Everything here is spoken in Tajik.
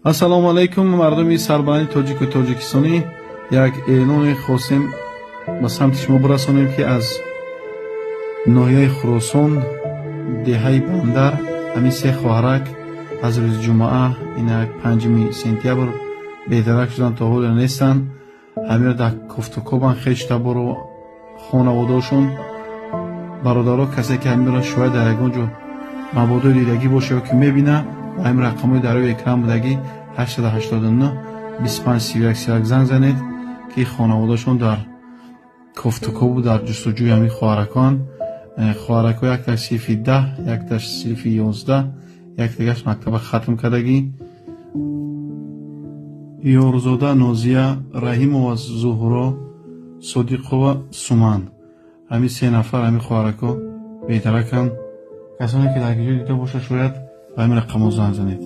ассалому алайкум мардуми сарбаланди тоҷику тоҷикистонӣ. як эълоне хостем ба самти шумо бирасонем ки аз ноҳияи Хуросон, деҳаи Бандар, ҳамин се хоҳарак аз рӯзи ҷумъа ина 5 сентябр бедарак шуданд, то ҳоле нестанд. ҳамира дар кофтукобанд хеч табору хонаводашон бародаро касе ки ҳамира шояд дар ягон ҷо мабодои дидагӣ боша ё ки мебина ва ҳамин рақамҳои дар рӯи экран будагӣ 889 25 31 31 занг занед ки хонаводашон дар кофтукобу дар ҷустуҷӯи ҳамин хоҳаракоанд. хоҳаракҳо якташ синфи 10, якташ синфи 11, яктагаш мактаба хатм кардагӣ. Ёрзода Нозия, Раҳимова Зуҳро, Содиқова Суман. ҳамин се нафар ҳамин хоҳаракҳо бедараканд. касоне ки дар ҷои дида боша шояд ба ҳамин рақамҳо занг занед.